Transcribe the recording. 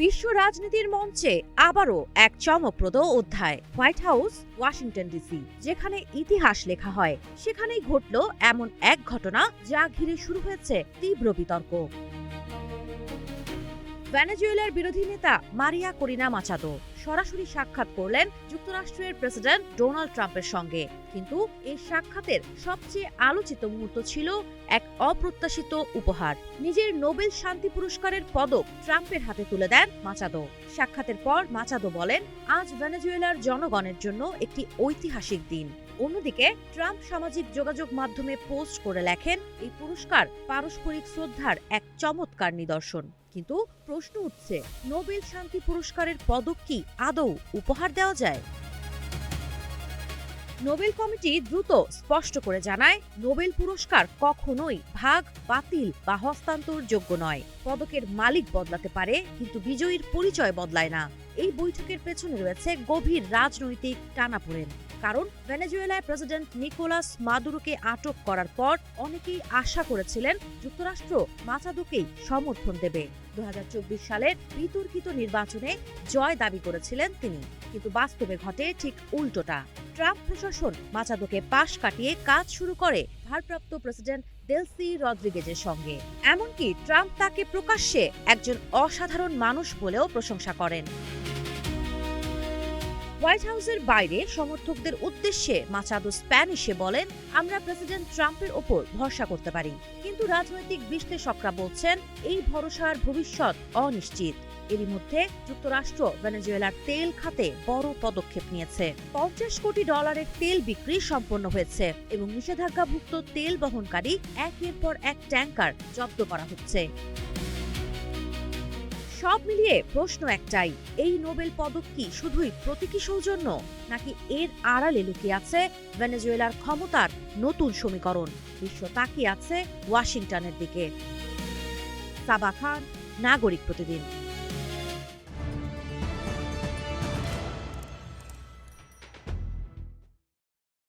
বিশ্ব রাজনীতির মঞ্চে আবারও এক চমকপ্রদ অধ্যায়। White house, Washington DC. যেখানে ইতিহাস লেখা হয়, সেখানেই ঘটল এমন এক ঘটনা যা ঘিরে শুরু হয়েছে তীব্র বিতর্ক। ভেনেজুয়েলার বিরোধী নেতা মারিয়া করিনা মাচাদো সরাসরি সাক্ষাৎ করলেন যুক্তরাষ্ট্রের প্রেসিডেন্ট ডোনাল্ড ট্রাম্পের সঙ্গে। কিন্তু এই সাক্ষাতের সবচেয়ে আলোচিত মুহূর্ত ছিল এক অপ্রত্যাশিত উপহার। নিজের নোবেল শান্তি পুরস্কারের পদক ট্রাম্পের হাতে তুলে দেন মাচাদো। সাক্ষাতের পর মাচাদো বলেন, আজ ভেনেজুয়েলার জনগণের জন্য একটি ঐতিহাসিক দিন। অন্যদিকে ট্রাম্প সামাজিক যোগাযোগ মাধ্যমে পোস্ট করে লেখেন, এই পুরস্কার পারস্পরিক শ্রদ্ধার এক চমৎকার নিদর্শন। কিন্তু প্রশ্ন উঠছে, নোবেল শান্তি পুরস্কারের পদক কি আদৌ উপহার দেওয়া যায়? নোবেল কমিটি দ্রুত স্পষ্ট করে জানায়, নোবেল পুরস্কার কখনোই ভাগ, বাতিল বা হস্তান্তরযোগ্য নয়। পদকের মালিক বদলাতে পারে, কিন্তু বিজয়ীর পরিচয় বদলায় না। এই বৈঠকের পেছনে রয়েছে গভীর রাজনৈতিক টানাপোড়েন। কারণ ভেনেজুয়েলায় প্রেসিডেন্ট নিকোলাস মাদুরোকে আটক করার পর অনেকেই আশা করেছিলেন যুক্তরাষ্ট্র মাচাদোকেই সমর্থন দেবে। 2024 সালের বিতর্কিত নির্বাচনে জয় দাবি করেছিলেন তিনি, কিন্তু বাস্তবে ঘটে ঠিক উল্টোটা। ট্রাম্প প্রশাসন মাচাদোকে পাশ কাটিয়ে কাজ শুরু করে ভারপ্রাপ্ত প্রেসিডেন্ট দেলসি রদ্রিগেজের সঙ্গে। এমনকি ট্রাম্প তাকে প্রকাশ্যে একজন অসাধারণ মানুষ বলেও প্রশংসা করেন। হোয়াইট হাউসের বাইরে সমর্থকদের উদ্দেশ্যে মাচাদো স্প্যানিশে বলেন, আমরা প্রেসিডেন্ট ট্রাম্পের ওপর ভরসা করতে পারি। কিন্তু রাজনৈতিক বিশ্লেষকরা বলছেন, এই ভরসার ভবিষ্যৎ অনিশ্চিত। এরই মধ্যে যুক্তরাষ্ট্র ভেনেজুয়েলার তেল খাতে বড় পদক্ষেপ নিয়েছে। $50 কোটি তেল বিক্রি সম্পন্ন হয়েছে এবং নিষেধাজ্ঞাভুক্ত তেল বহনকারী একের পর এক ট্যাঙ্কার জব্দ করা হচ্ছে। সব মিলিয়ে প্রশ্ন একটাই, এই নোবেল পদক কি শুধুই প্রতীকী সৌজন্য, নাকি এর আড়ালে লুকিয়ে আছে ভেনেজুয়েলার ক্ষমতার নতুন সমীকরণ? বিশ্ব তাকিয়ে আছে ওয়াশিংটনের দিকে। সাবা খান, নাগরিক প্রতিদিন।